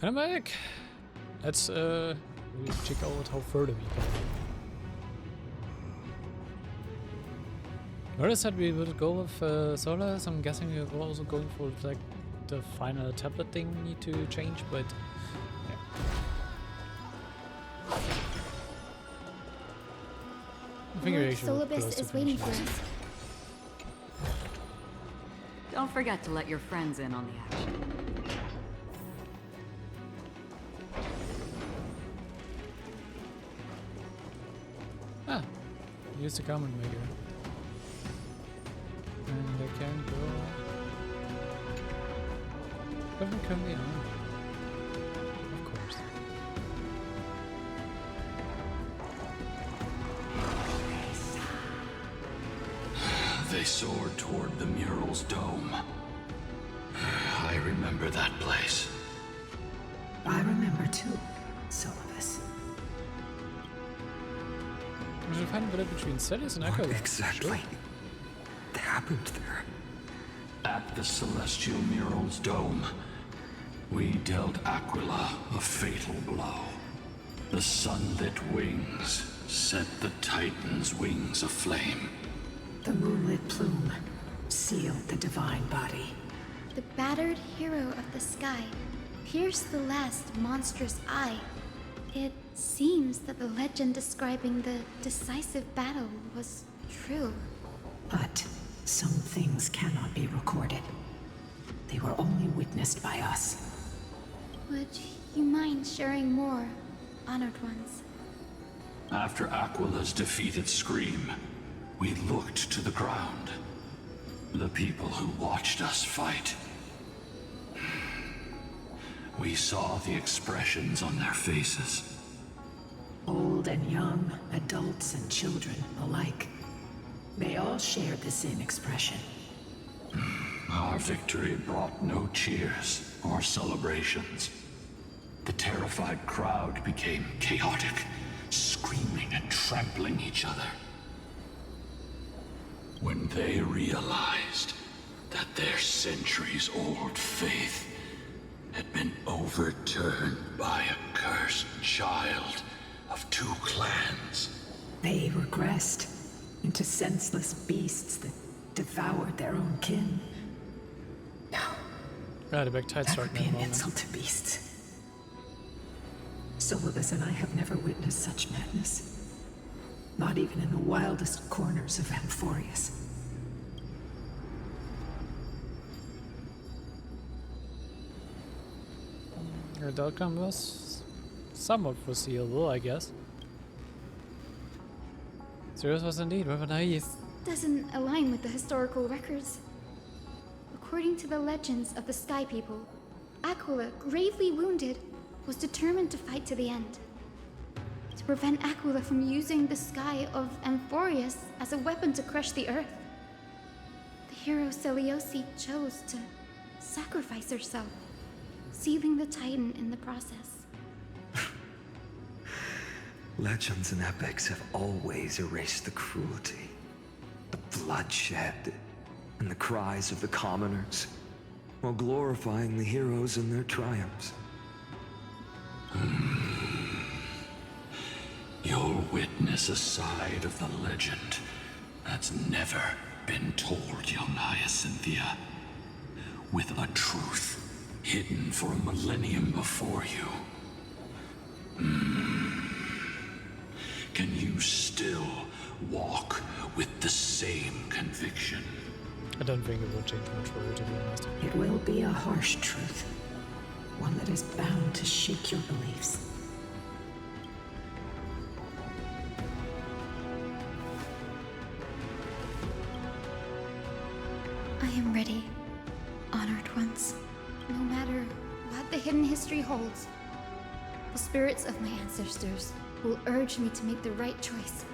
And I'm back. Let's check out how further we go. Notice that we will go with Solar, so I'm guessing we're also going for like the final tablet thing we need to change, but yeah. I think we're actually Solibus close to is waiting for finishing us. Don't forget to let your friends in on the action. Ah, use the common maker. And I can go. But I'm currently on. Of course. They soared toward the mural's dome. I remember that place. I remember too, Solibus. We should find a bit between Celis and Echo. What exactly happened there? At the celestial mural's dome, we dealt Aquila a fatal blow. The sunlit wings set the Titan's wings aflame. The moonlit plume sealed the divine body. The battered hero of the sky pierced the last monstrous eye. It seems that the legend describing the decisive battle was true. But some things cannot be recorded. They were only witnessed by us. Would you mind sharing more, honored ones? After Aquila's defeated scream, we looked to the ground. The people who watched us fight. We saw the expressions on their faces. Old and young, adults and children alike. They all shared the same expression. Our victory brought no cheers or celebrations. The terrified crowd became chaotic, screaming and trampling each other. When they realized that their centuries-old faith had been overturned by a cursed child of two clans. They regressed into senseless beasts that devoured their own kin. No, Yeah, the back tide that start would be in an that moment. insult to beasts. Solibus and I have never witnessed such madness. Not even in the wildest corners of Amphorius. The outcome was somewhat foreseeable, I guess. Sirius was indeed rather naive. Doesn't align with the historical records. According to the legends of the Sky People, Aquila, gravely wounded, was determined to fight to the end. To prevent Aquila from using the sky of Amphorius as a weapon to crush the earth. The hero Selioci chose to sacrifice herself, sealing the Titan in the process. Legends and epics have always erased the cruelty, the bloodshed, and the cries of the commoners, while glorifying the heroes and their triumphs. You'll witness a side of the legend that's never been told, young Hyacinthia. With a truth hidden for a millennium before you. Can you still walk with the same conviction? I don't think it will change much for you, to be honest. It will be a harsh truth. One that is bound to shake your beliefs. I am ready, honored ones. No matter what the hidden history holds, the spirits of my ancestors will urge me to make the right choice.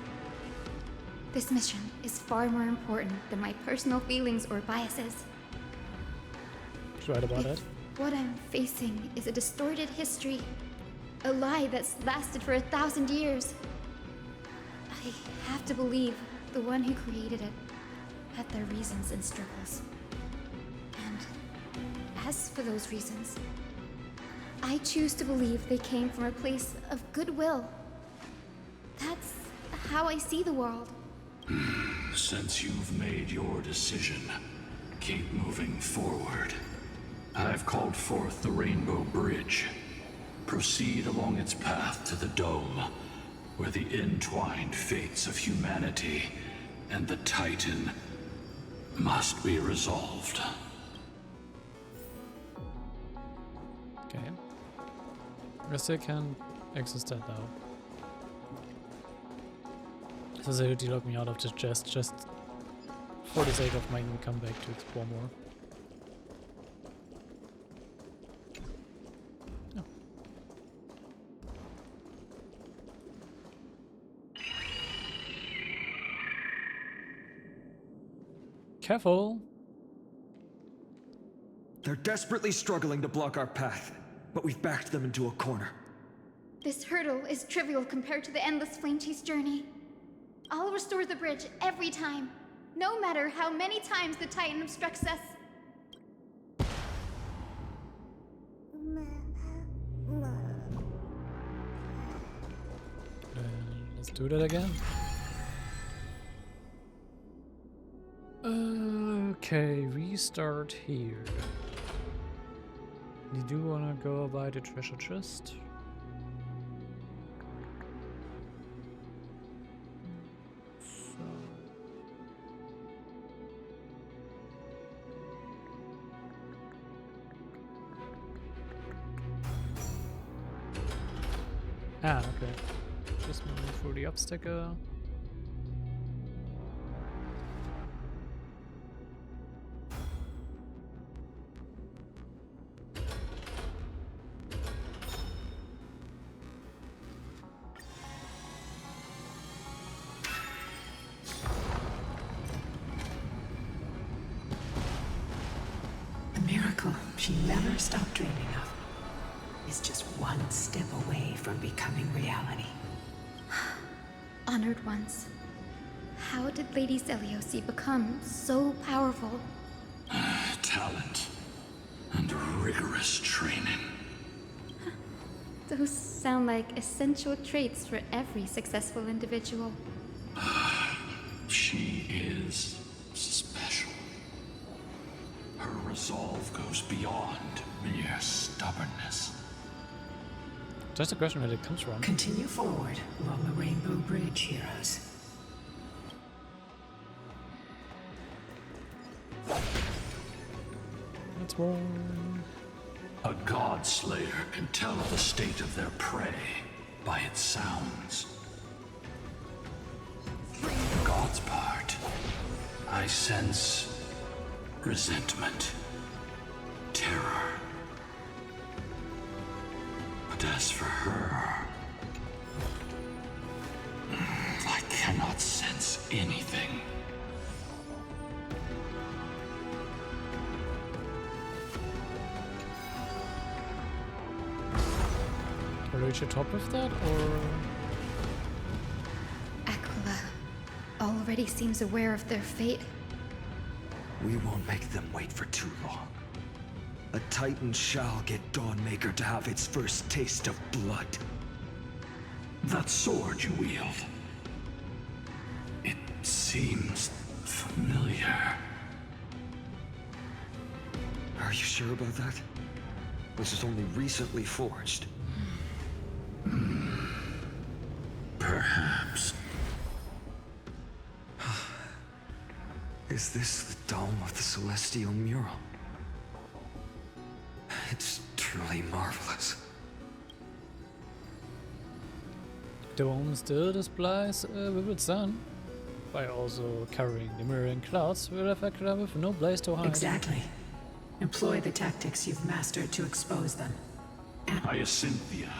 This mission is far more important than my personal feelings or biases. She's right about If it. what I'm facing is a distorted history, a lie that's lasted for 1,000 years, I have to believe the one who created it had their reasons and struggles. And as for those reasons, I choose to believe they came from a place of goodwill. That's how I see the world. Since you've made your decision, keep moving forward. I've called forth the Rainbow Bridge. Proceed along its path to the Dome, where the entwined fates of humanity and the Titan must be resolved. Okay. I still can't access that now. So they would lock me out of the chest just for the sake of making me come back to explore more. Oh. Careful! They're desperately struggling to block our path, but we've backed them into a corner. This hurdle is trivial compared to the endless flame chase journey. I'll restore the bridge every time, no matter how many times the Titan obstructs us. Let's do that again. Okay, restart here. You do wanna go by the treasure chest? Ah, okay. Just moving through the obstacle. The miracle she never stopped dreaming of is just one step away from becoming reality. Honored ones. How did Lady Zeliosi become so powerful? Talent and rigorous training. Those sound like essential traits for every successful individual. She is special. Her resolve goes beyond mere stubbornness. Just a question where it comes from. Continue forward along the Rainbow Bridge, heroes. That's wrong. A god slayer can tell the state of their prey by its sounds. From the god's part, I sense resentment, terror. But as for her, I cannot sense anything. Can we reach the top of that, or...? Aquila already seems aware of their fate. We won't make them wait for too long. A Titan shall get Dawnmaker to have its first taste of blood. That sword you wield, it seems familiar. Are you sure about that? This is only recently forged. Perhaps. Is this the dome of the celestial mural? It's truly marvelous. The dome still displays a vivid sun. By also carrying the mirroring clouds, we'll have Aquila with no place to hide. Exactly. Employ the tactics you've mastered to expose them. Hyacinthia,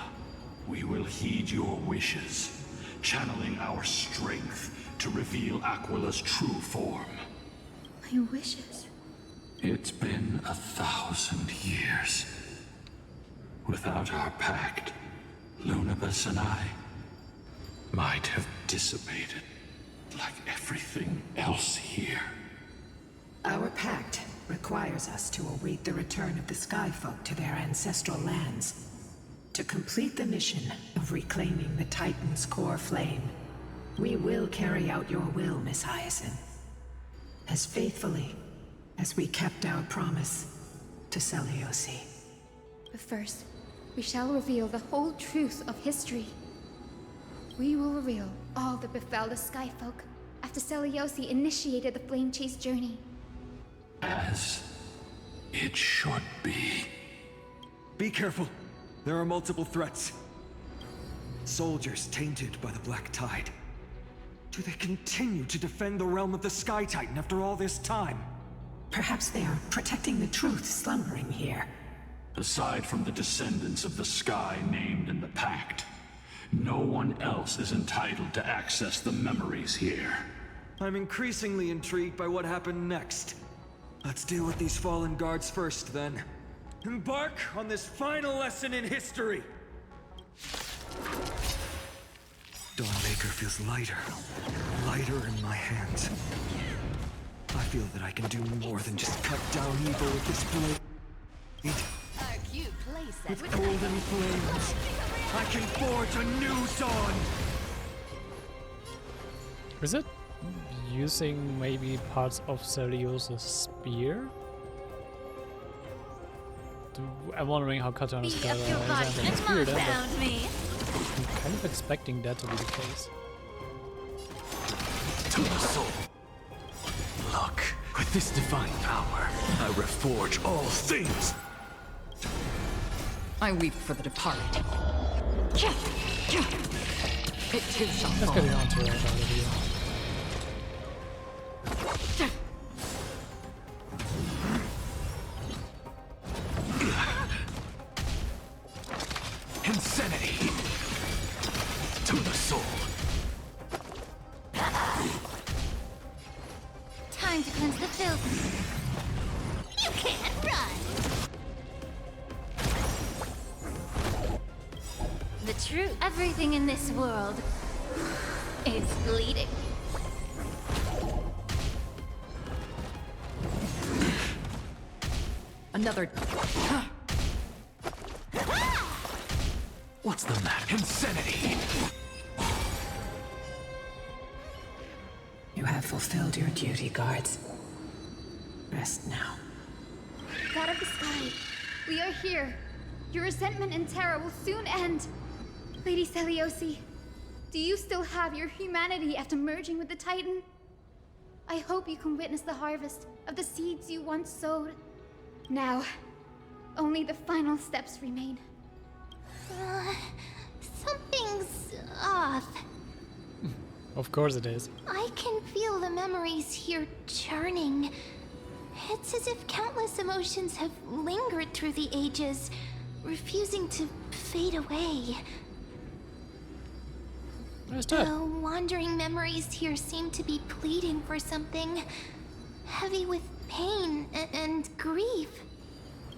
we will heed your wishes, channeling our strength to reveal Aquila's true form. My wishes. It's been 1,000 years. Without our pact, Lunabus and I might have dissipated like everything else here. Our pact requires us to await the return of the Sky Folk to their ancestral lands. To complete the mission of reclaiming the Titan's core flame, we will carry out your will, Miss Hyacinth. As faithfully as we kept our promise to Seliosi. But first, we shall reveal the whole truth of history. We will reveal all that befell the Skyfolk after Seliosi initiated the Flame Chase journey. As it should be. Be careful. There are multiple threats. Soldiers tainted by the Black Tide. Do they continue to defend the realm of the Sky Titan after all this time? Perhaps they are protecting the truth slumbering here. Aside from the descendants of the sky named in the pact, no one else is entitled to access the memories here. I'm increasingly intrigued by what happened next. Let's deal with these fallen guards first, then. Embark on this final lesson in history! Dawnmaker feels lighter. Lighter in my hands. I feel that I can do more than just cut down evil with this blade. A cute playset With golden flames, I can forge a new dawn! Is it using maybe parts of Celios' spear? I'm wondering how Katana's got a spear then, but I'm kind of expecting that to be the case. To the soul. Look, with this divine power, I reforge all things. I weep for the departed. It too shall Let's fall. get it on to it out of here. Insanity. To the soul. Time to cleanse the filth. You can't run! The truth. Everything in this world is bleeding. Another. What's the matter? Insanity. You have fulfilled your duty, guards. Rest now. God of the sky, we are here. Your resentment and terror will soon end. Lady Seliosi, do you still have your humanity after merging with the Titan? I hope you can witness the harvest of the seeds you once sowed. Now, only the final steps remain. Something's off. Of course it is. I can feel the memories here churning. It's as if countless emotions have lingered through the ages, refusing to fade away. Where's that? The wandering memories here seem to be pleading for something, heavy with pain and grief,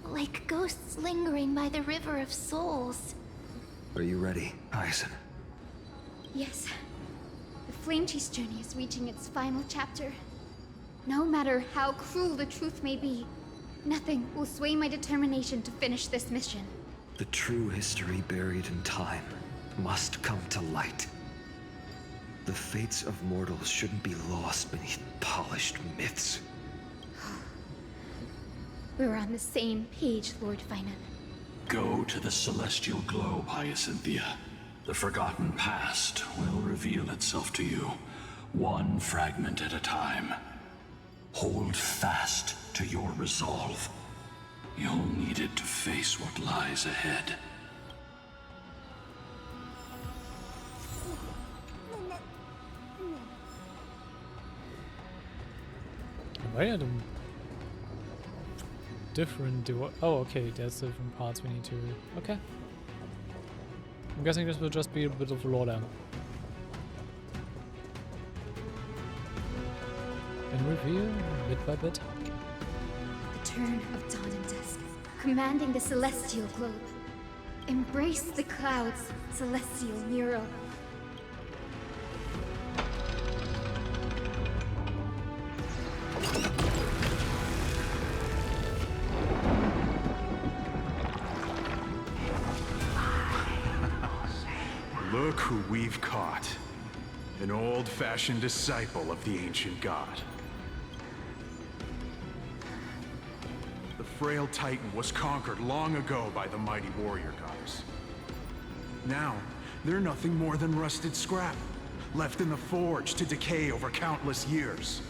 like ghosts lingering by the river of souls. Are you ready, Hyacinth? Yes. The Flame Chase journey is reaching its final chapter. No matter how cruel the truth may be, nothing will sway my determination to finish this mission. The true history buried in time must come to light. The fates of mortals shouldn't be lost beneath polished myths. We're on the same page, Lord Finan. Go to the celestial globe, Hyacinthia. The forgotten past will reveal itself to you, one fragment at a time. Hold fast to your resolve. You'll need it to face what lies ahead. Why are them different? Oh, okay, there's different parts we need to. Okay. I'm guessing this will just be a bit of lore down. And reveal bit by bit. The turn of dawn and dusk, commanding the celestial globe. Embrace the clouds, celestial mural. Look who we've caught. An old-fashioned disciple of the ancient god. The frail Titan was conquered long ago by the mighty warrior goddess. Now, they're nothing more than rusted scrap, left in the forge to decay over countless years.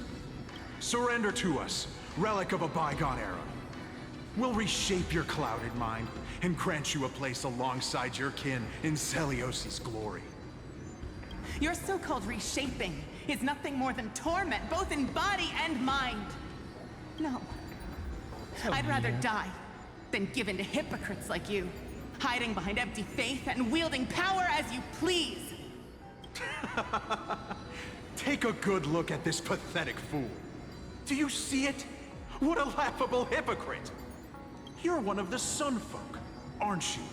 Surrender to us, relic of a bygone era. We'll reshape your clouded mind and grant you a place alongside your kin in Celiosi's glory. Your so-called reshaping is nothing more than torment, both in body and mind. No. I'd rather die than give in to hypocrites like you, hiding behind empty faith and wielding power as you please. Take a good look at this pathetic fool. Do you see it? What a laughable hypocrite! You're one of the Sun Folk, aren't you?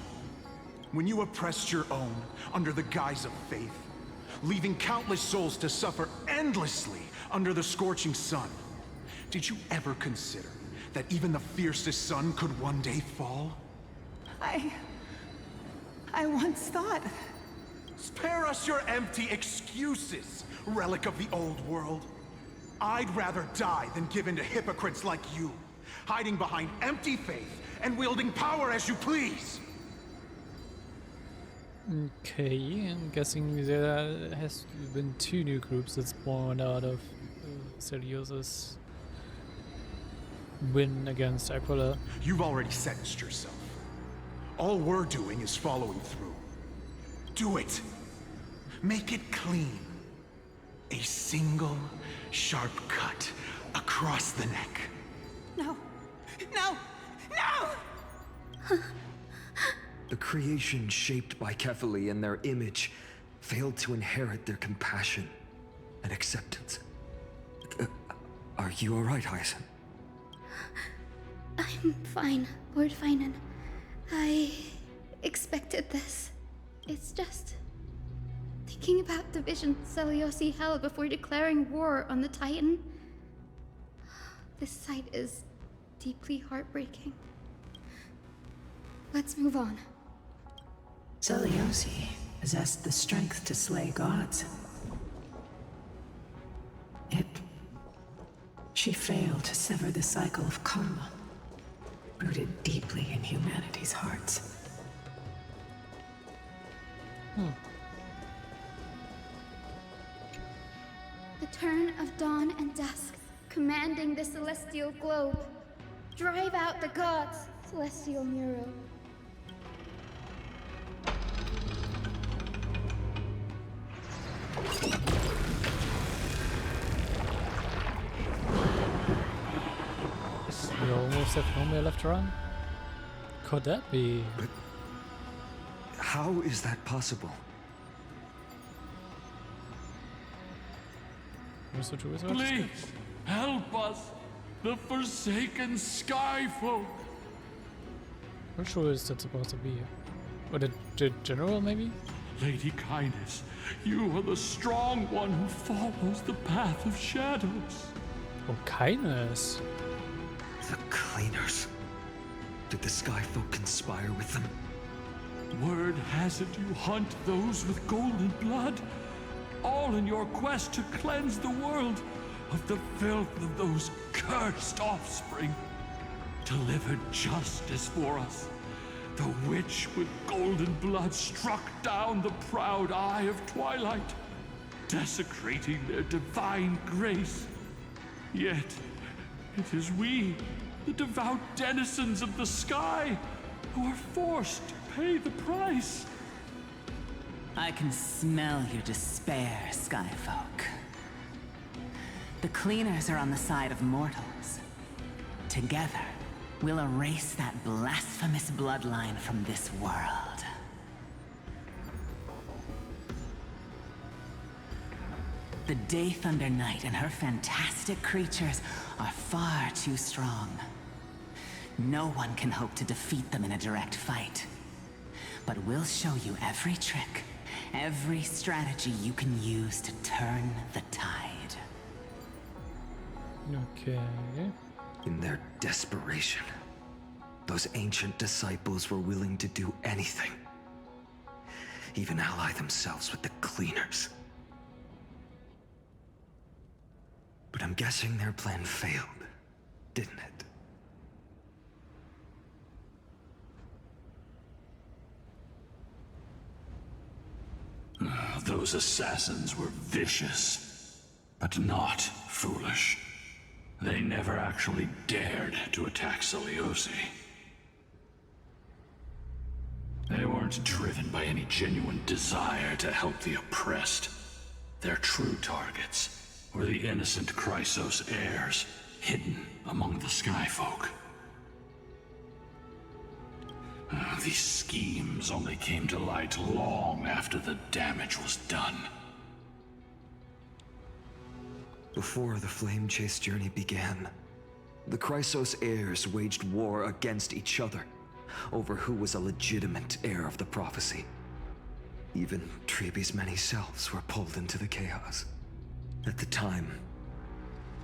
When you oppressed your own under the guise of faith, leaving countless souls to suffer endlessly under the scorching sun, did you ever consider that even the fiercest sun could one day fall? I once thought... Spare us your empty excuses, relic of the old world. I'd rather die than give in to hypocrites like you, hiding behind empty faith and wielding power as you please. Okay, I'm guessing there has been 2 new groups that spawned out of Celios's win against Aquila. You've already sentenced yourself. All we're doing is following through. Do it. Make it clean. A single, sharp cut across the neck. No. No! No! The creation shaped by Kefali and their image failed to inherit their compassion and acceptance. Are you alright, Hyacinth? I'm fine, Lord Finan. I expected this. It's just... thinking about the vision Celiosi held before declaring war on the Titan. This sight is deeply heartbreaking. Let's move on. Celiosi possessed the strength to slay gods. Yet, she failed to sever the cycle of karma, rooted deeply in humanity's hearts. The turn of dawn and dusk, commanding the celestial globe. Drive out the gods, celestial Muro. We almost have nowhere left to run. Could that be? But how is that possible? Please, help us, the forsaken Skyfolk. What show is that supposed to be? Or the general, maybe? Lady Kindness, you are the strong one who follows the path of shadows. Oh, kindness. The cleaners. Did the Skyfolk conspire with them? Word has it you hunt those with golden blood, all in your quest to cleanse the world of the filth of those cursed offspring. Delivered justice for us. The witch with golden blood struck down the proud eye of twilight, desecrating their divine grace. Yet, it is we, the devout denizens of the sky, who are forced to pay the price. I can smell your despair, Skyfolk. The cleaners are on the side of mortals. Together, we'll erase that blasphemous bloodline from this world. The Day Thunder Knight and her fantastic creatures are far too strong. No one can hope to defeat them in a direct fight. But we'll show you every trick, every strategy you can use to turn the tide. Okay. In their desperation, those ancient disciples were willing to do anything. even ally themselves with the cleaners. But I'm guessing their plan failed, didn't it? Those assassins were vicious, but not foolish. They never actually dared to attack Seliosi. They weren't driven by any genuine desire to help the oppressed. Their true targets were the innocent Chrysos heirs, hidden among the Skyfolk. These schemes only came to light long after the damage was done. Before the Flame Chase journey began, the Chrysos heirs waged war against each other over who was a legitimate heir of the prophecy. Even Trebi's many selves were pulled into the chaos. At the time,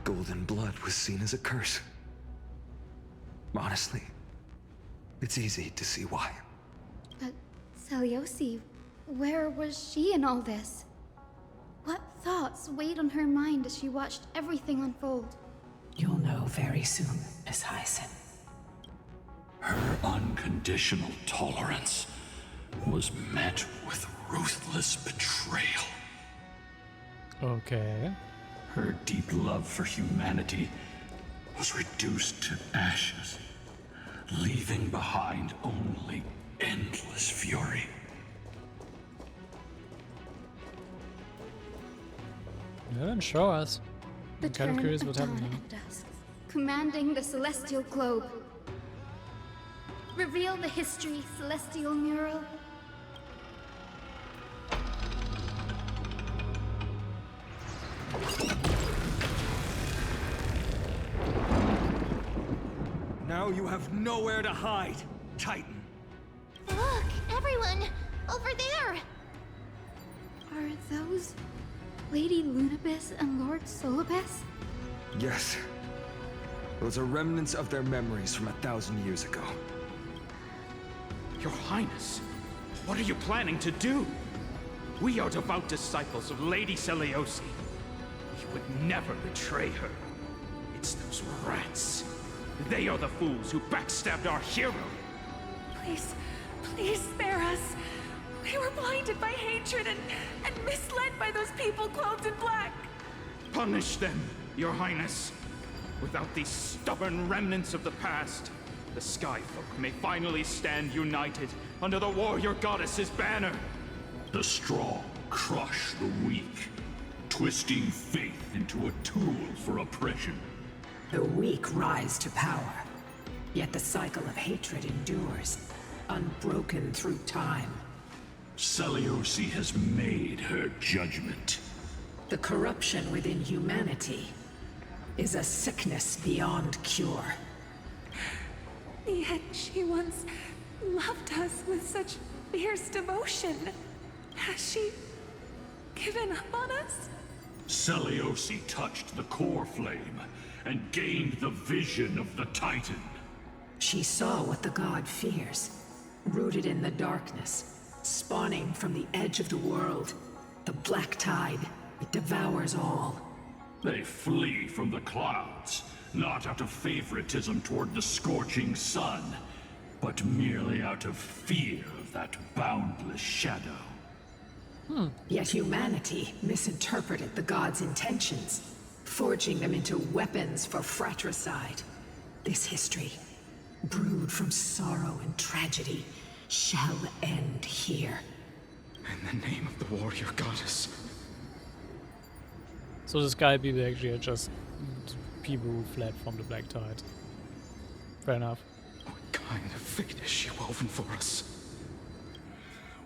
golden blood was seen as a curse. Honestly, it's easy to see why. But Seliosi, where was she in all this? What thoughts weighed on her mind as she watched everything unfold? You'll know very soon, Miss Hyacinth. Her unconditional tolerance was met with ruthless betrayal. Okay. Her deep love for humanity was reduced to ashes, leaving behind only endless fury. Yeah, then show us. The I'm kind of turn curious of what dawn happened here. at dusk, commanding the celestial globe. Reveal the history, celestial mural. Now you have nowhere to hide, Titan. Look, everyone! Over there! Are those Lady Lunabis and Lord Solibus? Yes. Those are remnants of their memories from 1,000 years ago. Your Highness, what are you planning to do? We are devout disciples of Lady Seliosi. We would never betray her. It's those rats. They are the fools who backstabbed our hero. Please, please spare us. We were blinded by hatred and misled by those people clothed in black. Punish them, Your Highness. Without these stubborn remnants of the past, the Skyfolk may finally stand united under the warrior goddess's banner. The strong crush the weak, twisting faith into a tool for oppression. The weak rise to power, yet the cycle of hatred endures, unbroken through time. Seliosi has made her judgment. The corruption within humanity is a sickness beyond cure. Yet she once loved us with such fierce devotion. Has she given up on us? Seliosi touched the core flame and gained the vision of the Titan. She saw what the god fears, rooted in the darkness, spawning from the edge of the world. The black tide, it devours all. They flee from the clouds, not out of favoritism toward the scorching sun, but merely out of fear of that boundless shadow. Yet humanity misinterpreted the god's intentions, forging them into weapons for fratricide. This history, brewed from sorrow and tragedy, shall end here. In the name of the warrior goddess. So the Sky people actually are just people who fled from the Black Tide. Fair enough. What kind of fate has she woven for us?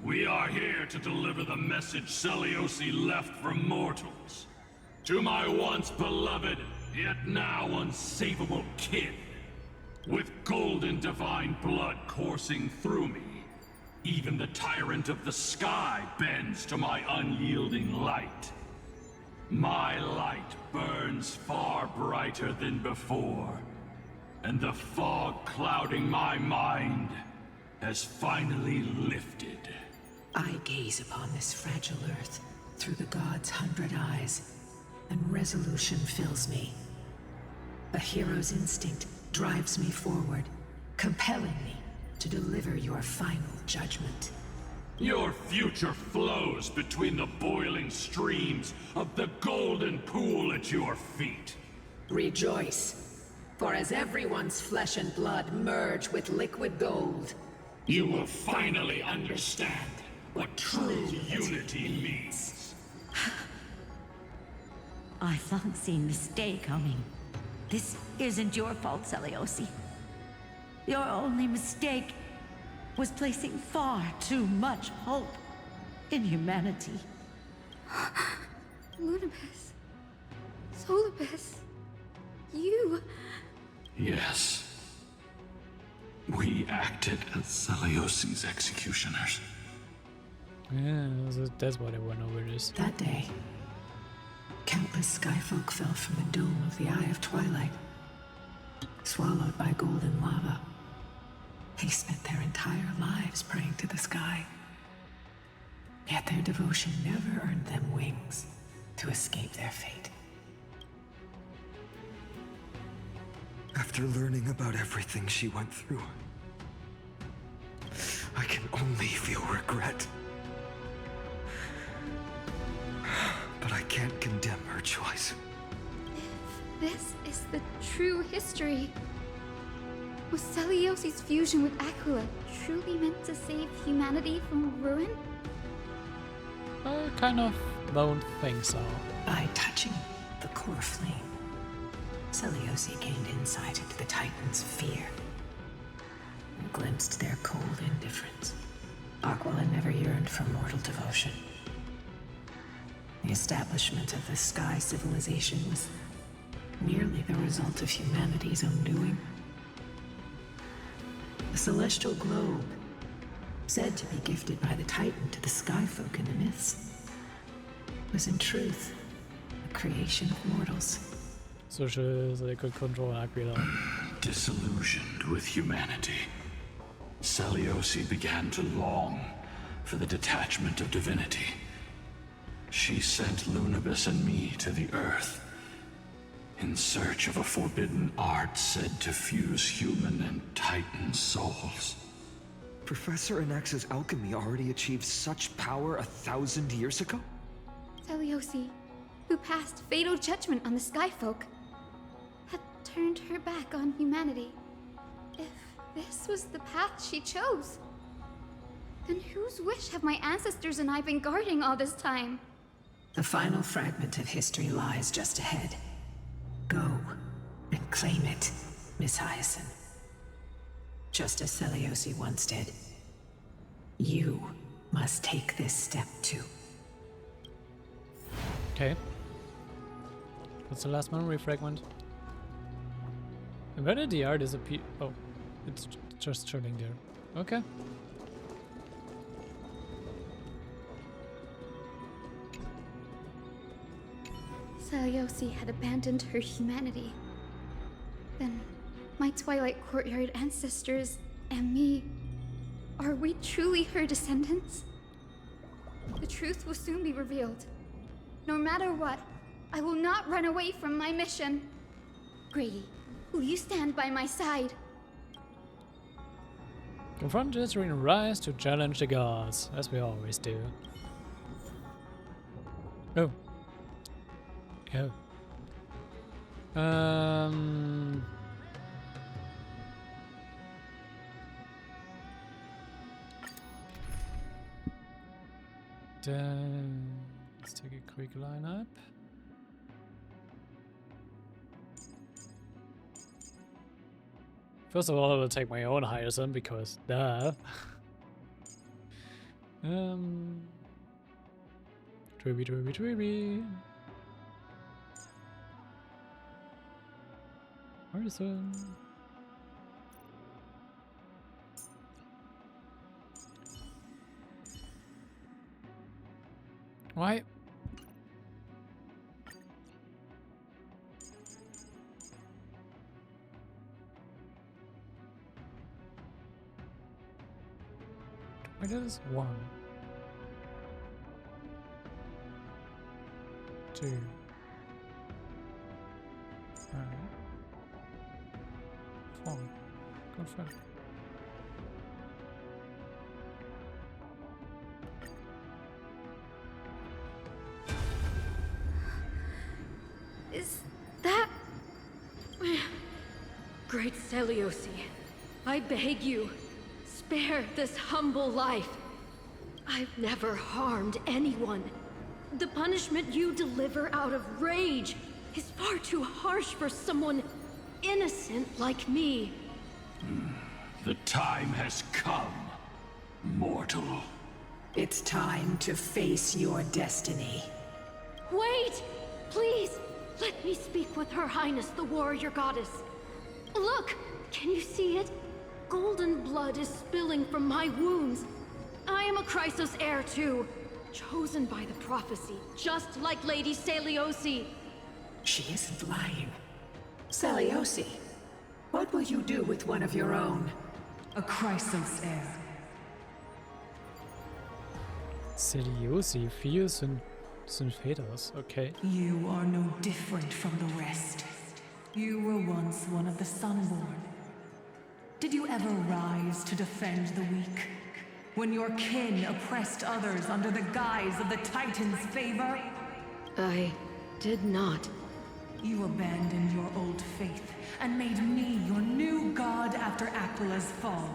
We are here to deliver the message Seliosi left for mortals. To my once beloved, yet now unsavable kin. With golden divine blood coursing through me, even the tyrant of the sky bends to my unyielding light. My light burns far brighter than before, and the fog clouding my mind has finally lifted. I gaze upon this fragile earth through the gods' 100 eyes, and resolution fills me. A hero's instinct drives me forward, compelling me to deliver your final judgment. Your future flows between the boiling streams of the golden pool at your feet. Rejoice, for as everyone's flesh and blood merge with liquid gold, you will finally understand what true unity means. I thought seen this day coming. This isn't your fault, Seliosi. Your only mistake was placing far too much hope in humanity. Lunabis. Solibus. You. Yes. We acted as Seliosi's executioners. Yeah, that's why they went over this. That day, countless skyfolk fell from the dome of the Eye of Twilight, swallowed by golden lava. They spent their entire lives praying to the sky. Yet their devotion never earned them wings to escape their fate. After learning about everything she went through, I can only feel regret. But I can't condemn her choice. If this is the true history, was Seliosi's fusion with Aquila truly meant to save humanity from ruin? I kind of don't think so. By touching the core flame, Seliosi gained insight into the Titans' fear and glimpsed their cold indifference. Aquila never yearned for mortal devotion. The establishment of the Sky Civilization was merely the result of humanity's own doing. The celestial globe, said to be gifted by the Titan to the Skyfolk in the myths, was in truth a creation of mortals. So they could control Aquila. Disillusioned with humanity, Seliosi began to long for the detachment of divinity. She sent Lunabis and me to the Earth in search of a forbidden art said to fuse human and Titan souls. Professor Anax's alchemy already achieved such power 1,000 years ago? Seliosi, who passed fatal judgment on the Skyfolk, had turned her back on humanity. If this was the path she chose, then whose wish have my ancestors and I been guarding all this time? The final fragment of history lies just ahead. Go and claim it, Miss Hyacinth. Just as Seliosi once did. You must take this step too. Okay. What's the last memory fragment? And where did the art disappear? Oh, it's just turning there. Okay. Seliosi had abandoned her humanity. Then, my Twilight Courtyard ancestors and me, are we truly her descendants? The truth will soon be revealed. No matter what, I will not run away from my mission. Grady, will you stand by my side? Confront history and rise to challenge the gods, as we always do. Oh. Oh. Then let's take a quick lineup. First of all, I will take my own Hyacinth because duh. Tribby. Artisan. Why? Where is one? 2. Alright. 4. Confirm. Is that... Great Seliosi, I beg you, spare this humble life. I've never harmed anyone. The punishment you deliver out of rage is far too harsh for someone innocent like me. The time has come, mortal. It's time to face your destiny. Wait! Please, let me speak with Her Highness the Warrior Goddess. Look! Can you see it? Golden blood is spilling from my wounds. I am a Chrysos heir too, chosen by the prophecy, just like Lady Seliosi. She isn't lying. Seliosi, what will you do with one of your own? A Chrysos heir. Seliosi, 4 sind Väters, okay. You are no different from the rest. You were once one of the Sunborn. Did you ever rise to defend the weak? When your kin oppressed others under the guise of the Titan's favor? I did not. You abandoned your old faith and made me your new god after Aquila's fall.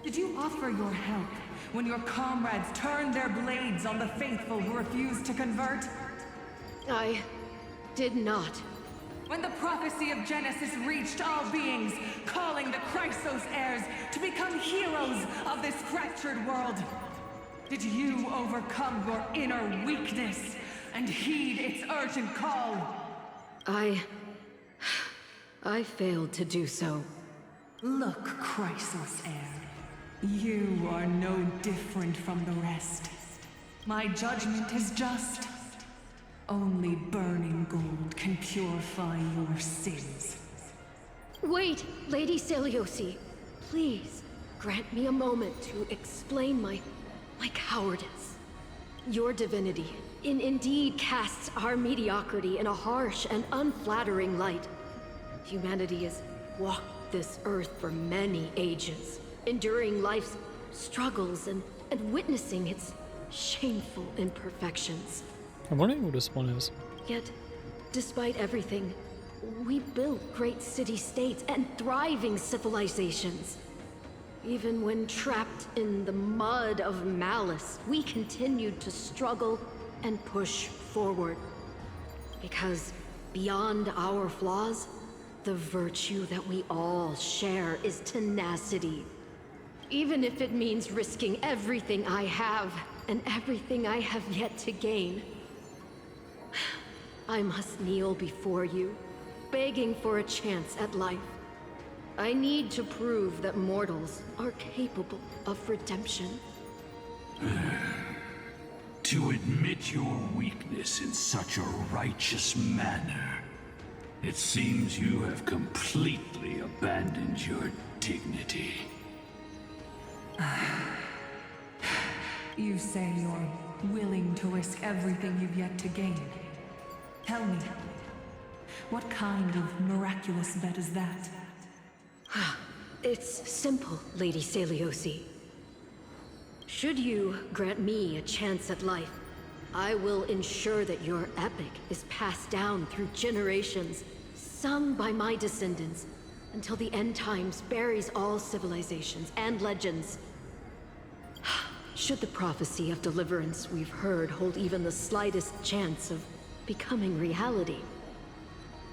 Did you offer your help when your comrades turned their blades on the faithful who refused to convert? I did not. When the prophecy of Genesis reached all beings, calling the Chrysos heirs to become heroes of this fractured world, did you overcome your inner weakness and heed its urgent call? I failed to do so. Look, Chrysos heir. You are no different from the rest. My judgment is just. Only burning gold can purify your sins. Wait, Lady Seliosi. Please, grant me a moment to explain my cowardice. Your divinity indeed casts our mediocrity in a harsh and unflattering light. Humanity has walked this earth for many ages, enduring life's struggles and witnessing its shameful imperfections. I'm wondering who this one is. Yet, despite everything, we built great city-states and thriving civilizations. Even when trapped in the mud of malice, we continued to struggle and push forward. Because beyond our flaws, the virtue that we all share is tenacity. Even if it means risking everything I have and everything I have yet to gain. I must kneel before you, begging for a chance at life. I need to prove that mortals are capable of redemption. To admit your weakness in such a righteous manner, it seems you have completely abandoned your dignity. You say you're willing to risk everything you've yet to gain. Tell me, what kind of miraculous bet is that? It's simple, Lady Seliosi. Should you grant me a chance at life, I will ensure that your epic is passed down through generations, sung by my descendants, until the end times buries all civilizations and legends. Should the prophecy of deliverance we've heard hold even the slightest chance of becoming reality,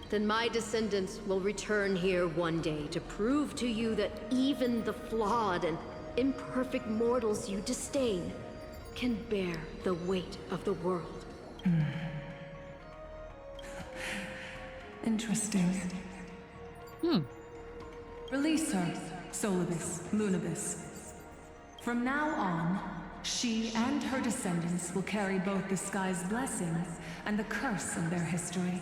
then my descendants will return here one day to prove to you that even the flawed and imperfect mortals you disdain can bear the weight of the world. Interesting. Release her, Solibus, Lunibus. From now on, she and her descendants will carry both the sky's blessings and the curse of their history.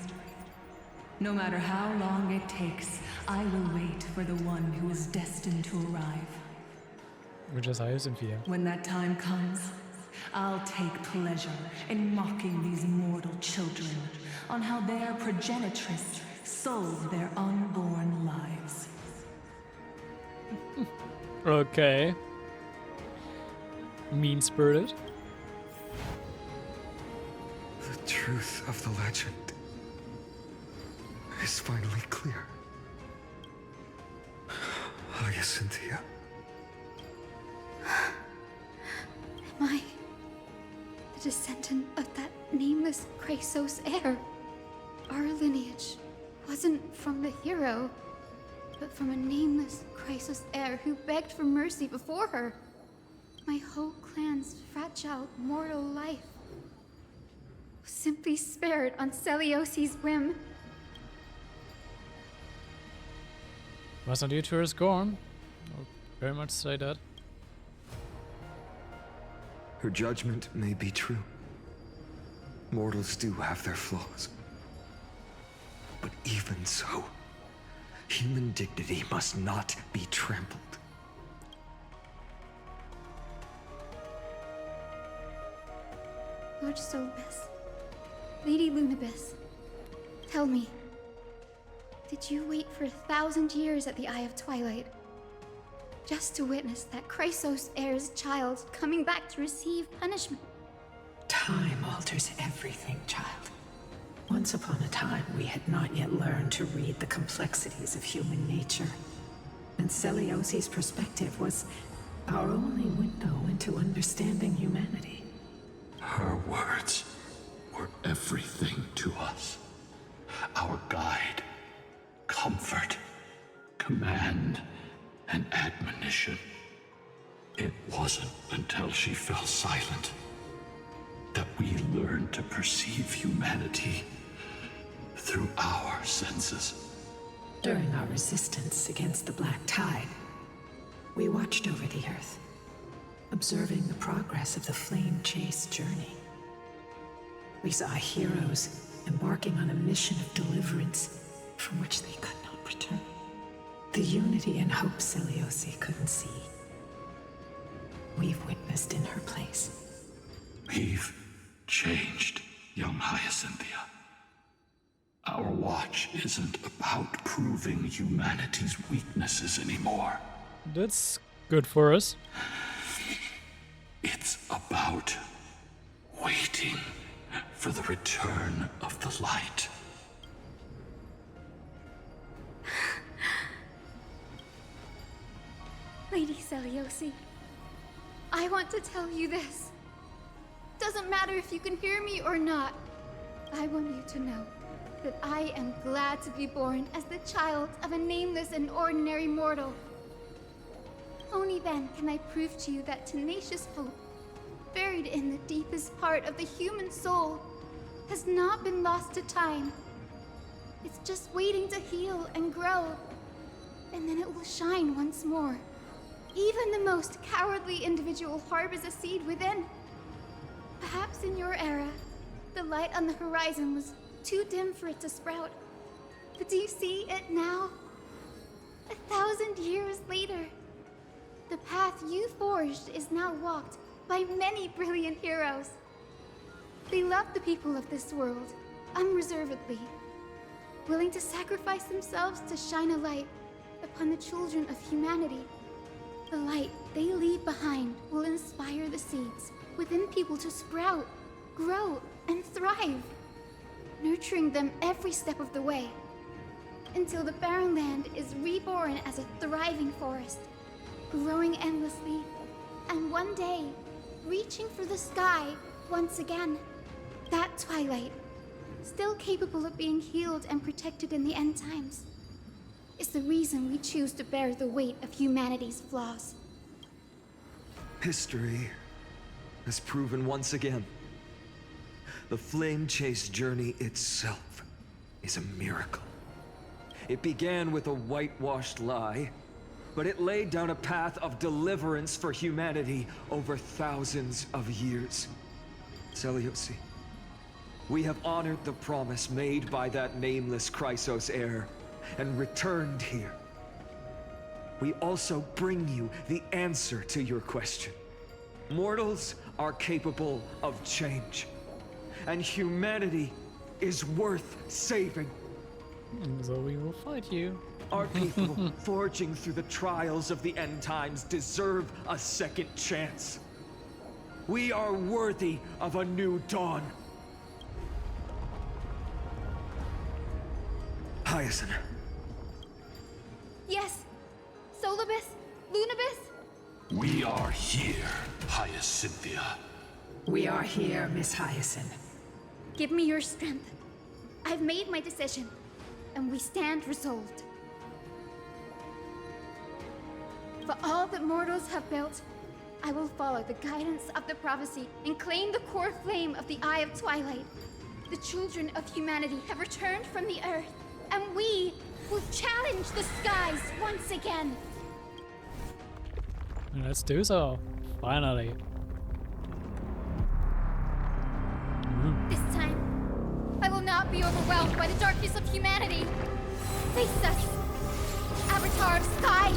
No matter how long it takes, I will wait for the one who is destined to arrive. Which is higher than 4. When that time comes, I'll take pleasure in mocking these mortal children on how their progenitress sold their unborn lives. Okay. Mean-spirited. The truth of the legend is finally clear. Hyacinthia. Am I the descendant of that nameless Chrysos heir? Our lineage wasn't from the hero, but from a nameless Chrysos heir who begged for mercy before her. My whole clan's fragile mortal life was simply spared on Celiosi's whim. Wasn't due to her scorn. I'll very much say that. Her judgment may be true. Mortals do have their flaws. But even so, human dignity must not be trampled. Lord Solbes, Lady Lunabis, tell me, did you wait for 1,000 years at the Eye of Twilight just to witness that Chrysos heir's child coming back to receive punishment? Time alters everything, child. Once upon a time, we had not yet learned to read the complexities of human nature. And Celiosi's perspective was our only window into understanding humanity. Her words were everything to us. Our guide, comfort, command, and admonition. It wasn't until she fell silent that we learned to perceive humanity through our senses. During our resistance against the Black Tide, we watched over the Earth, observing the progress of the Flame Chase journey. We saw heroes embarking on a mission of deliverance from which they could not return. The unity and hope Celiosi couldn't see, we've witnessed in her place. We've changed, young Hyacinthia. Our watch isn't about proving humanity's weaknesses anymore. That's good for us. It's about waiting for the return of the light. Lady Celiosi, I want to tell you this. Doesn't matter if you can hear me or not. I want you to know that I am glad to be born as the child of a nameless and ordinary mortal. Only then can I prove to you that tenacious hope, buried in the deepest part of the human soul, has not been lost to time. It's just waiting to heal and grow, and then it will shine once more. Even the most cowardly individual harbors a seed within. Perhaps in your era, the light on the horizon was too dim for it to sprout. But do you see it now? 1,000 years later, the path you forged is now walked by many brilliant heroes. They love the people of this world, unreservedly, willing to sacrifice themselves to shine a light upon the children of humanity. The light they leave behind will inspire the seeds within people to sprout, grow, and thrive, nurturing them every step of the way, until the barren land is reborn as a thriving forest, growing endlessly, and one day, reaching for the sky once again. That twilight, still capable of being healed and protected in the end times, is the reason we choose to bear the weight of humanity's flaws. History has proven once again, the Flame Chase journey itself is a miracle. It began with a whitewashed lie, but it laid down a path of deliverance for humanity over thousands of years. Celiosi, we have honored the promise made by that nameless Chrysos heir and returned here. We also bring you the answer to your question. Mortals are capable of change. And humanity is worth saving. So we will fight you. Our people, forging through the trials of the end times, deserve a second chance. We are worthy of a new dawn. Hyacinth. Yes. Solibus? Lunibus? We are here, Hyacinthia. We are here, Miss Hyacinth. Give me your strength. I've made my decision, and we stand resolved. For all that mortals have built, I will follow the guidance of the prophecy and claim the core flame of the Eye of Twilight. The children of humanity have returned from the earth, and we will challenge the skies once again. Let's do so. Finally. This time, I will not be overwhelmed by the darkness of humanity. Face us, Avatar of Sky.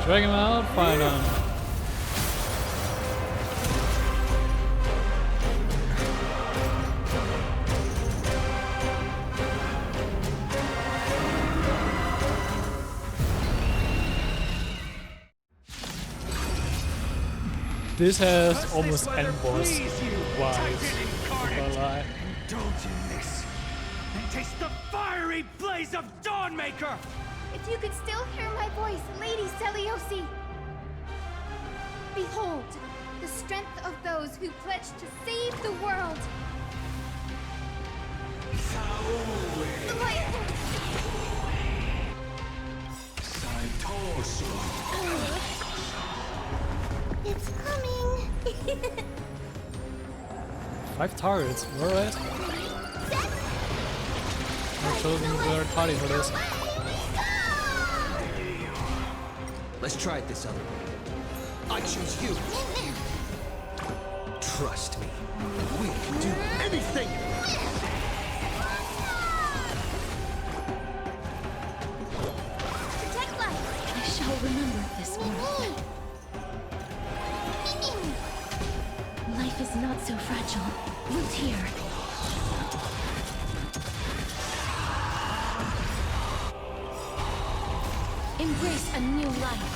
Drag him out, fight on. This has almost end boss vibes. Indulge in this and taste the fiery blaze of Dawnmaker! If you could still hear my voice, Lady Seliosi. Behold, the strength of those who pledge to save the world. It's coming. 5 targets, alright. I'm sure we're party for this. Let's try it this other way. I choose you. Trust me. We can do anything! Protect life. I shall remember this one. Life is not so fragile. Root here. Embrace a new life.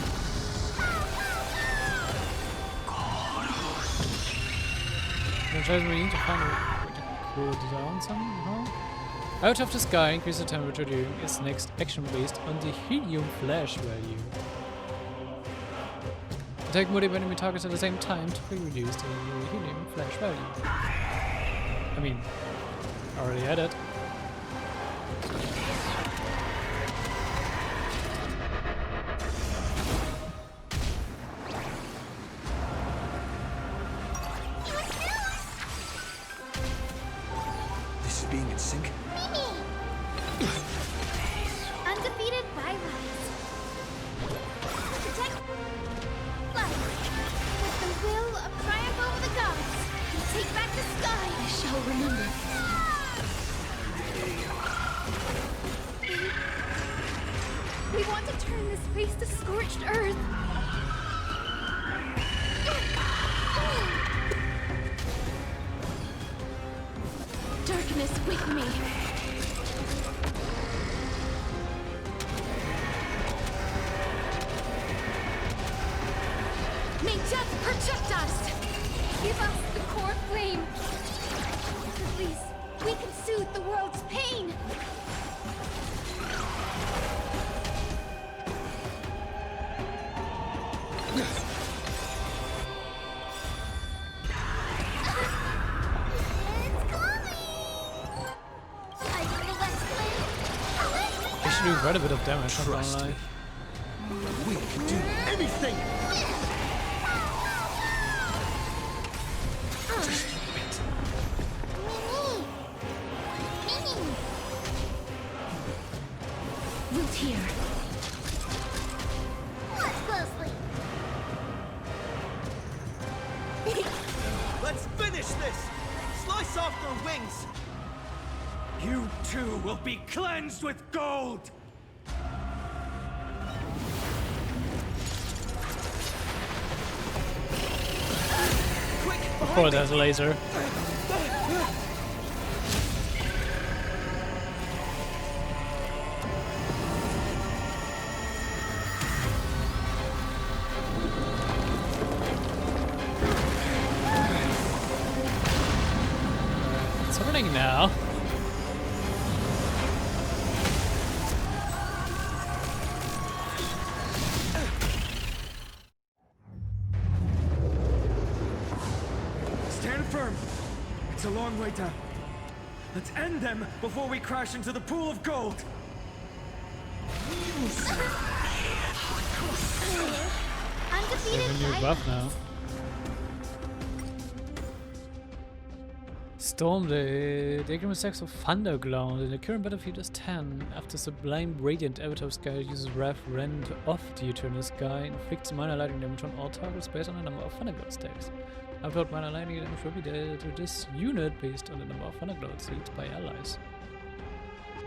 Franchise we need to find a way to cool it down somehow. Out of the Sky, increase the temperature during its next action based on the helium flash value. Attack multiple enemy targets at the same time to reduce the helium flash value. I mean, already had it. This is being in sync. Undefeated by rise. Protect life. With the will of triumph over the gods, we take back the sky. I shall remember. We want to turn this place to scorched earth. Darkness with me. May death protect us! Give us the core flame. At least we can soothe the world's pain. They should do quite a bit of damage, not gonna lie. We can do anything! Just wait. Root here. Watch closely. Let's finish this! Slice off their wings! You too will be cleansed with gold! Of course, there's a laser. What's happening now? Stand firm! It's a long way down. Let's end them before we crash into the pool of gold! Undefeated Have a new buff now. Storm, the agreement stacks of Thunderground in the current battlefield is 10. After Sublime Radiant Avatar Sky uses Wrath Rend off the Eternal Sky, inflicts minor lightning damage on all targets based on the number of Thundercloud stacks. Upload minor lightning damage will be dealt to this unit based on the number of Thundercloud seeds by allies.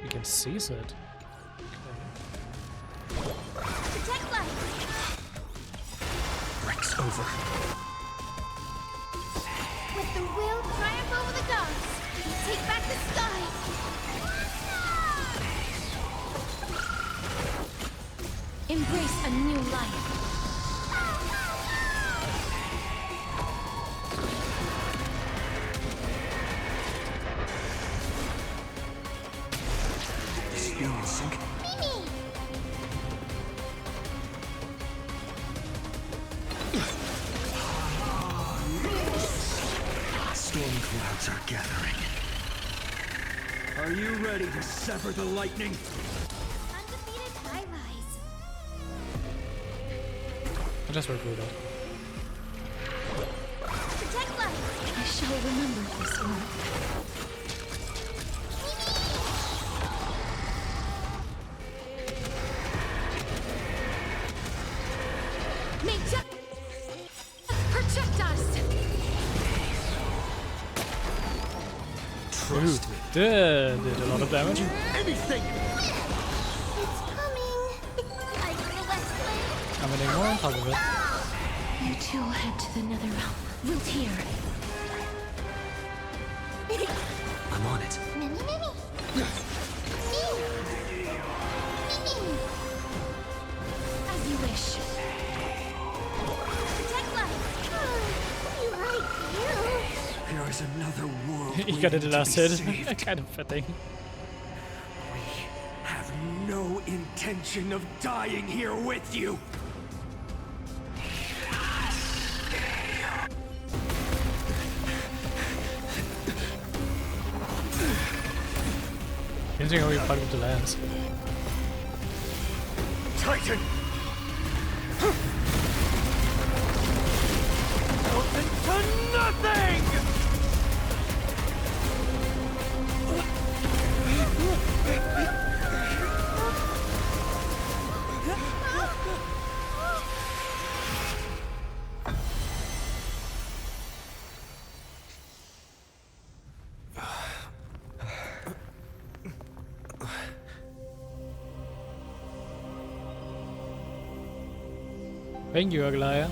We can seize it. Protect life. Breaks over. With the will triumph over the gods, we take back the sky. Embrace a new life. Experiencing Mimi! Storm clouds are gathering. Are you ready to sever the lightning? Undefeated high rise. I just recruited. Protect life. I shall remember this one. May protect us! Trust me. Did a lot of damage. Anything! It's coming. I feel that flame. I'm getting more on top of it. You two will head to the Netherrealm. Root here. I'm on it. Mimi, Mimi. Mimi. As you wish. Protect life. You're right, you. There is another world You got it the waiting to last be hit. saved. Kind of fitting. We have no intention of dying here with you. Interesting how we part with the lands. Titan! Out into nothing! Thank you, Aglaya.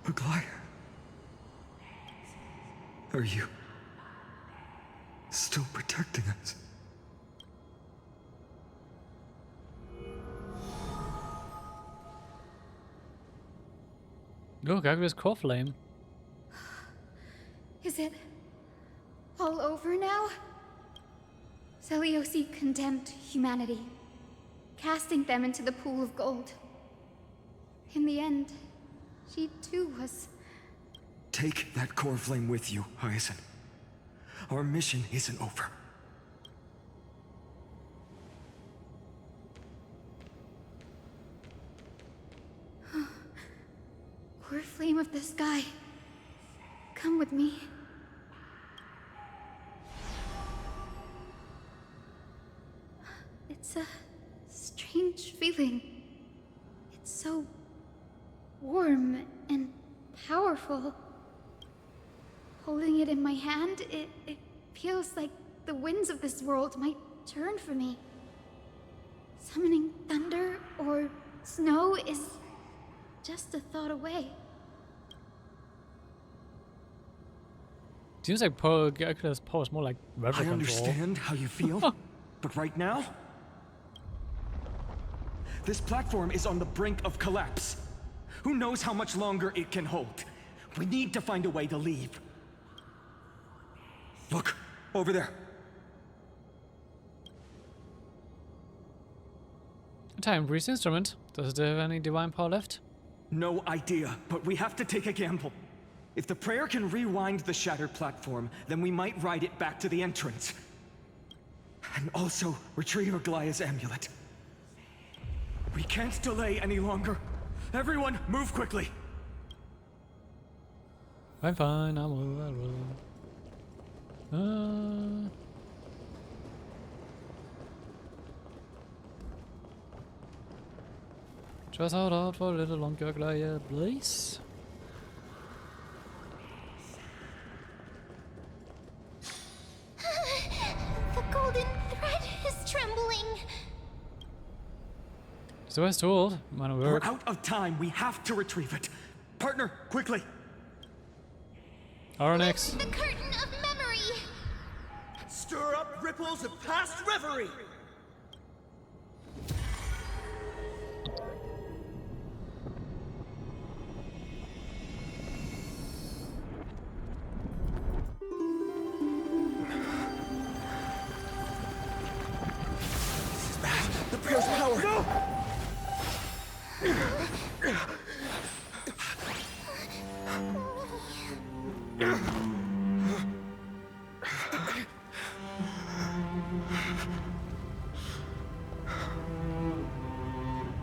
Aglaya? Are you still protecting us? Look, Agria's core flame. Is it all over now? Seliosi condemned humanity, casting them into the pool of gold. In the end, she too was... Take that core flame with you, Hyacinth. Our mission isn't over. Core flame of the sky. Come with me. It's a strange feeling. It's so warm and powerful. Holding it in my hand, it feels like the winds of this world might turn for me. Summoning thunder or snow is just a thought away. Seems like Aqua's power is more like weather I control. understand how you feel, but right now, this platform is on the brink of collapse. Who knows how much longer it can hold? We need to find a way to leave. Look, over there. A time-priest instrument. Does it have any divine power left? No idea, but we have to take a gamble. If the prayer can rewind the shattered platform, then we might ride it back to the entrance. And also retrieve Aglaya's amulet. We can't delay any longer. Everyone, move quickly. I'm fine, I'll move. Just hold out for a little longer, Aglaya, please. The golden thread is trembling. So as told, might work. We're out of time. We have to retrieve it. Partner, quickly. RNX. The curtain of memory. Stir up ripples of past reverie. This is bad. The prayer's power. No!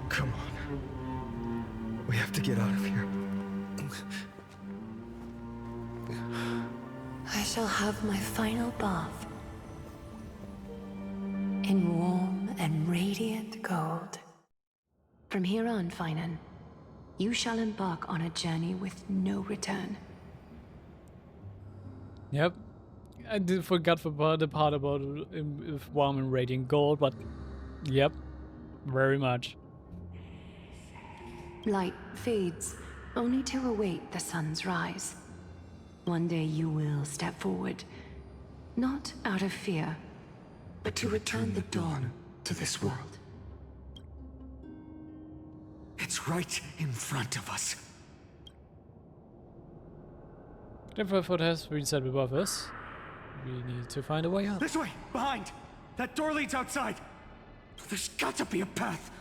Come on. We have to get out of here. I shall have my final bath in warm and radiant gold. From here on, Finan, you shall embark on a journey with no return. Yep. I did forgot about the part about warm and radiant gold, but yep, very much. Light fades, only to await the sun's rise. One day you will step forward, not out of fear, but to return the dawn to this world. It's right in front of us. The foot has reset above us. We need to find a way out. This way, behind. That door leads outside. There's got to be a path.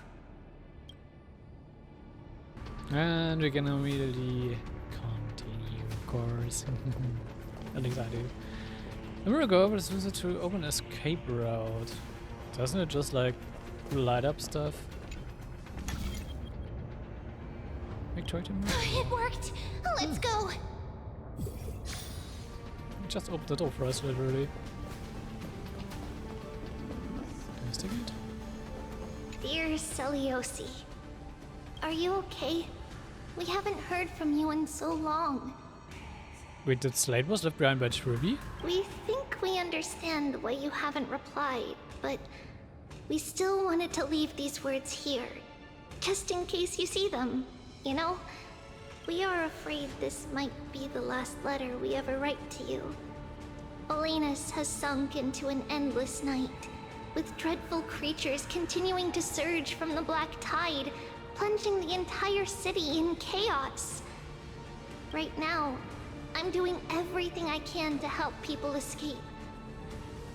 And we can immediately continue, of course. At least I do. I'm gonna go over this to open escape route. Doesn't it just like light up stuff? Victoria, It worked. Let's go. Just opened the door for us, literally. Investigate. Dear Celiosi, are you okay? We haven't heard from you in so long. Wait, that Slate was left behind by Trivy? We think we understand why you haven't replied, but we still wanted to leave these words here, just in case you see them, you know? We are afraid this might be the last letter we ever write to you. Olenus has sunk into an endless night, with dreadful creatures continuing to surge from the black tide, plunging the entire city in chaos. Right now, I'm doing everything I can to help people escape.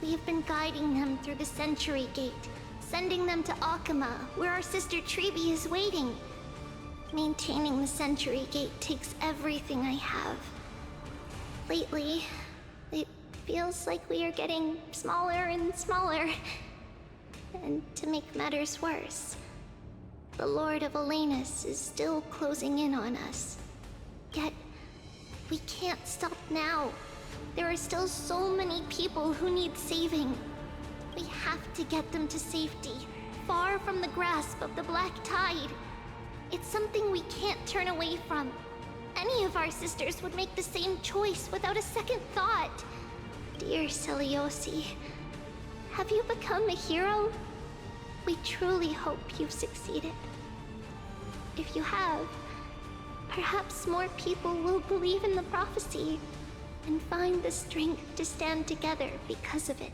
We have been guiding them through the Century Gate, sending them to Akama, where our sister Treeby is waiting. Maintaining the Century Gate takes everything I have. Lately, it feels like we are getting smaller and smaller. And to make matters worse, the Lord of Olenus is still closing in on us. Yet, we can't stop now. There are still so many people who need saving. We have to get them to safety, far from the grasp of the Black Tide. It's something we can't turn away from. Any of our sisters would make the same choice without a second thought. Dear Celiosi, have you become a hero? We truly hope you've succeeded. If you have, perhaps more people will believe in the prophecy and find the strength to stand together because of it.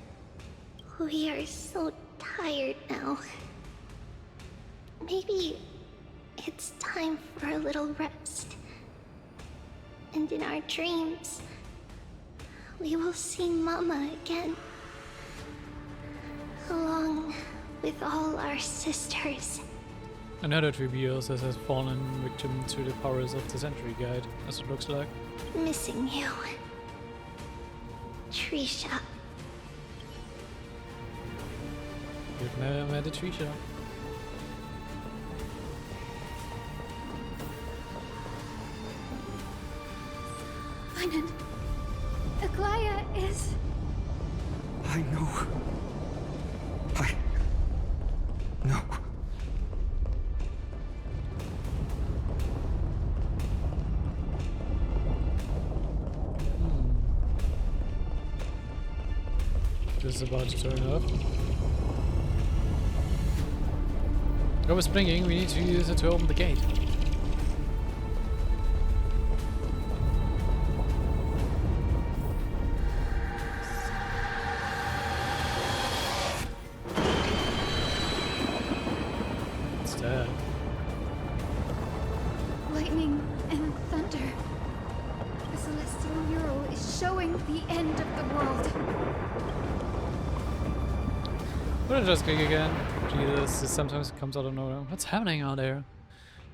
We are so tired now. Maybe it's time for a little rest. And in our dreams, we will see Mama again. Along with all our sisters. Another Tribute has fallen victim to the powers of the Century Guide, as it looks like. Missing you. Trisha. You've never met a Trisha. Finan, Aglaya is... I know. No. This is about to turn up. Oh, it's blinking. We need to use it to open the gate. What's that? lightning and thunder. The celestial mural is showing the end of the world. What did I just click again? Jesus, this sometimes comes out of nowhere. What's happening out there?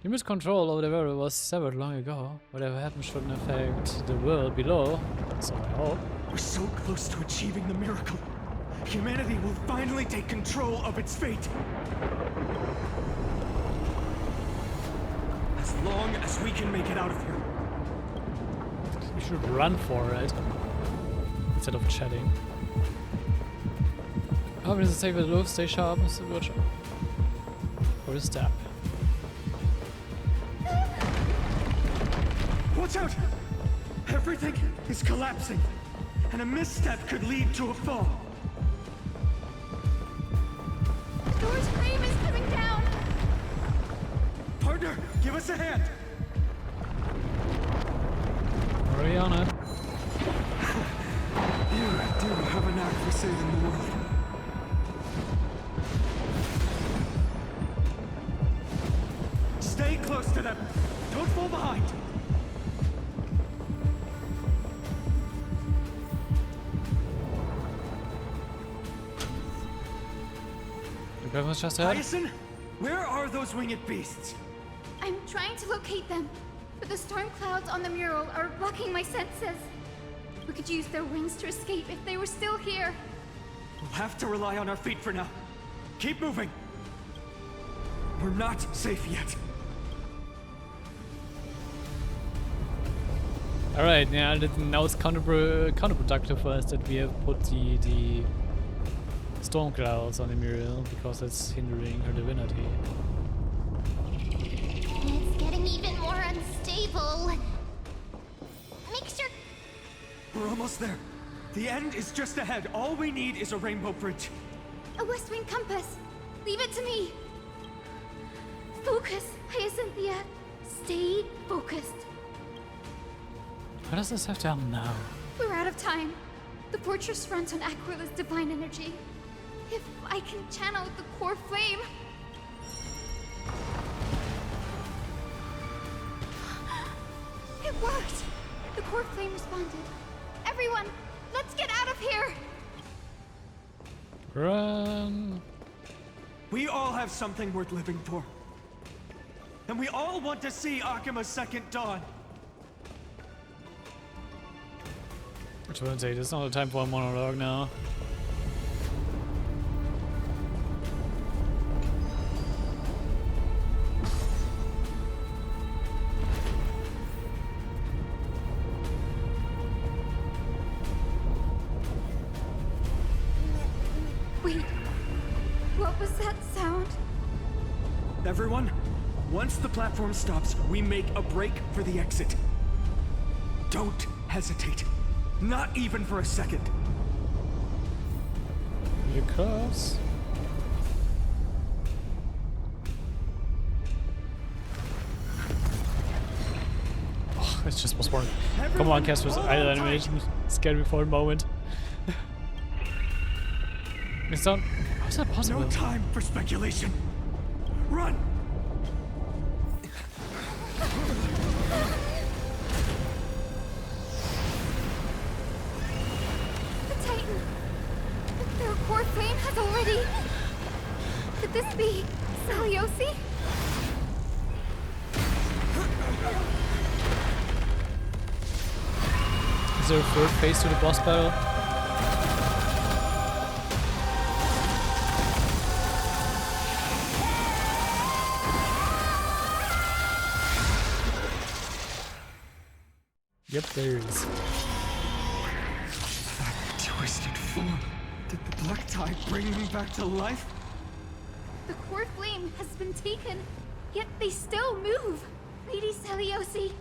Human control over the world was severed long ago. Whatever happened shouldn't affect the world below. So I hope. We're so close to achieving the miracle. Humanity will finally take control of its fate. As long as we can make it out of here. We should run for it instead of chatting. However, it is safe with low, stay sharp, Mr. Butcher. For a step. Watch out! Everything is collapsing, and a misstep could lead to a fall. The door's frame is coming down! Partner, give us a hand! Hurry on it. You do have a knack for saving the world. Stay close to them. Don't fall behind. The was just ahead. Hyacinth, where are those winged beasts? I'm trying to locate them, but the storm clouds on the mural are blocking my senses. We could use their wings to escape if they were still here. We'll have to rely on our feet for now. Keep moving. We're not safe yet. Alright, yeah, now it's counterproductive for us that we have put the storm clouds on the mural because it's hindering her divinity. It's getting even more unstable. Make sure... We're almost there. The end is just ahead. All we need is a rainbow bridge. A West Wing compass! Leave it to me! Focus, Hyacinthia! Stay focused. What does this have to happen now? We're out of time. The fortress runs on Aquila's divine energy. If I can channel the core flame... It worked! The core flame responded. Everyone, let's get out of here! Run! We all have something worth living for. And we all want to see Akima's second dawn. Which one say? There's not a time for a monologue now. Wait. What was that sound? Everyone, once the platform stops, we make a break for the exit. Don't hesitate. Not even for a second. Because... Oh, it just was working. Come on, Casper's idle animation. Scared me for a moment. It's not... How is that possible? No time for speculation. Run! The Titan! Their core flame has already... Could this be Saliosi? Is there a third phase to the boss battle? Yep, there is. That twisted form. Did the black tide bring me back to life? The core flame has been taken, yet they still move. Lady Saliosi,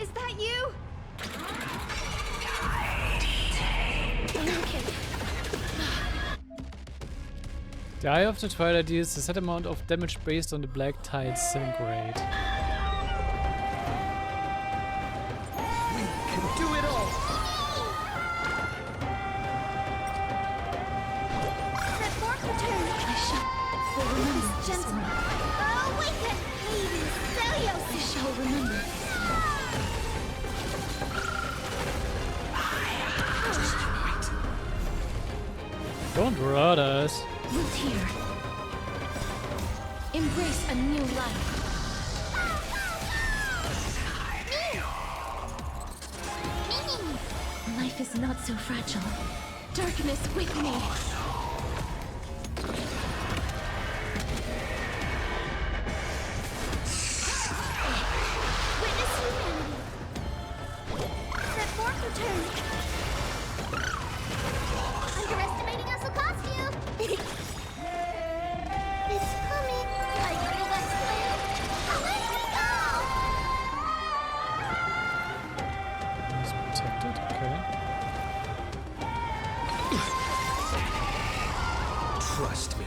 is that you? The Eye of the Twilight deals a set amount of damage based on the black tide's sink rate. Do it all! That form return. I shall remember this gentle. Awaken, Lady Saliosi. I shall remember. Don't rot us. Root here. Embrace a new life. Life is not so fragile. Darkness with me. Witness humanity. That form return. Underestimating us will cost you. It's coming. Like a little explain. Away we go. It's protected, okay. Trust me.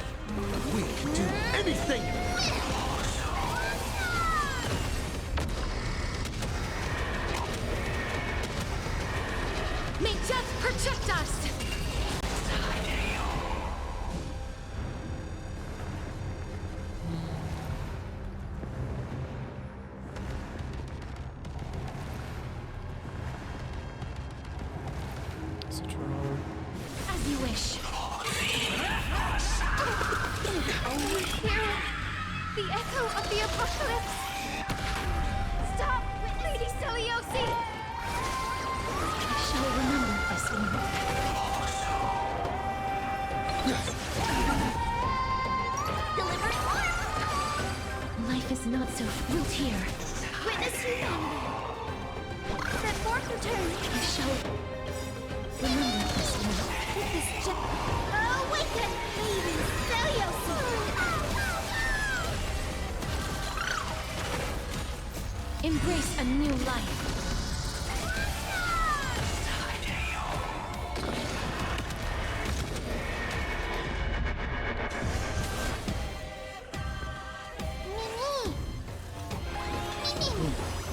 We can do anything! May death protect us! As you wish. Hear the echo of the apocalypse. Stop, Lady Saliosi! I shall remember this one. Deliver form! Life is not so root here. Witness humanity. That form return. I shall remember this one. With this awaken, Lady Saliosi! Embrace a new life.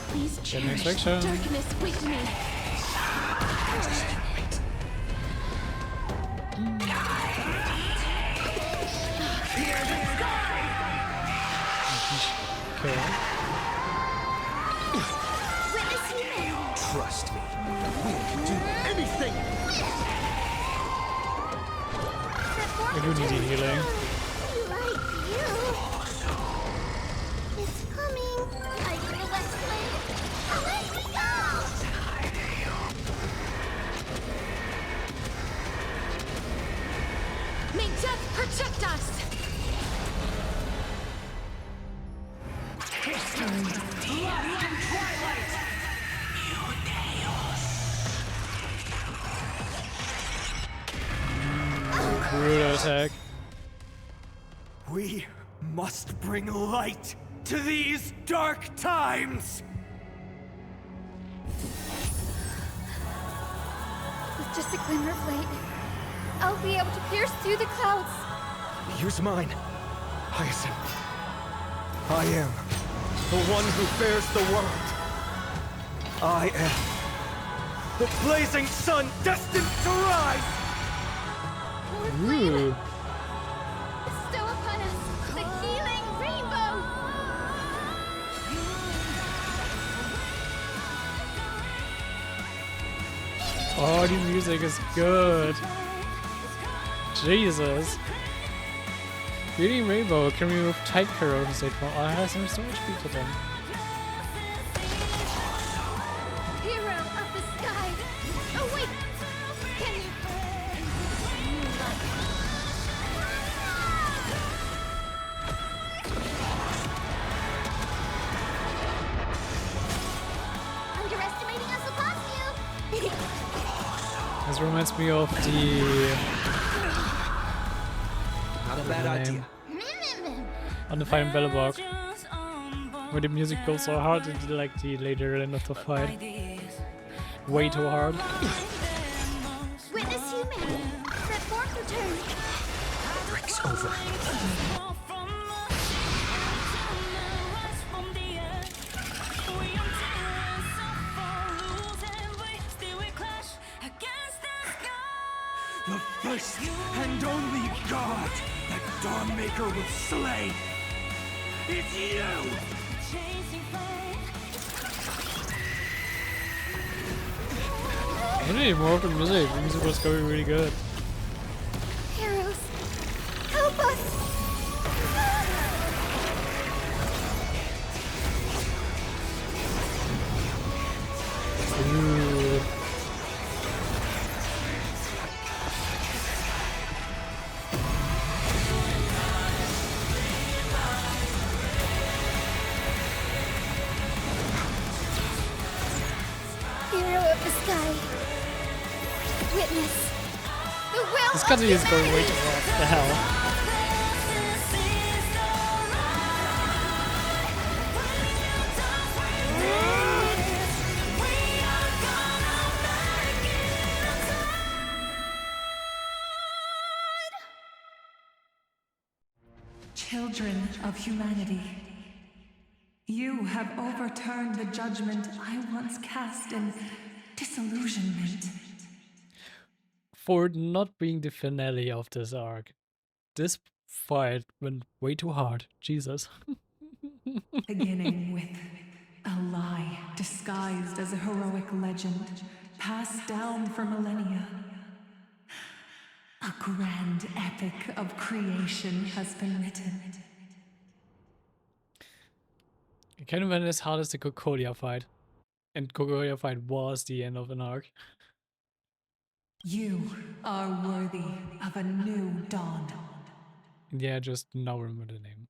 Please cherish darkness with me. Trust me. We can do anything! I do need healing. Like you. It's coming. Like a little explain. Away we go! May death protect us! Brutal attack. We must bring light to these dark times! With just a glimmer of light, I'll be able to pierce through the clouds. Here's mine, Hyacinth. I am the one who bears the world. I am the blazing sun destined to rise! Ooh. Bestow upon us the healing rainbow! Oh, the music is good. Jesus. Healing rainbow can remove type corrosion state from all has and restore HP to them. Hero of the sky! Oh wait! Can you... Underestimating us will cost you! This reminds me of the... Not a bad idea. On the fight in Belobog, where the music goes so hard into like the later end of the fight. Way too hard. Witness human! That form return! Break's over. The first and only god that Dawnmaker will slay is you! I need more of the music. The music was going really good. Heroes! Help us! Ooh. Hero of the sky! Witness! The will This of cutscene is going way humanity! too fast. The hell? Children of humanity, you have overturned the judgment I once cast in disillusionment. For not being the finale of this arc, this fight went way too hard. Jesus. Beginning with a lie disguised as a heroic legend, passed down for millennia. A grand epic of creation has been written. I can't imagine as hard as the Kokolia fight. And Kokolia fight was the end of an arc. You are worthy of a new dawn. Yeah, just now remember the name.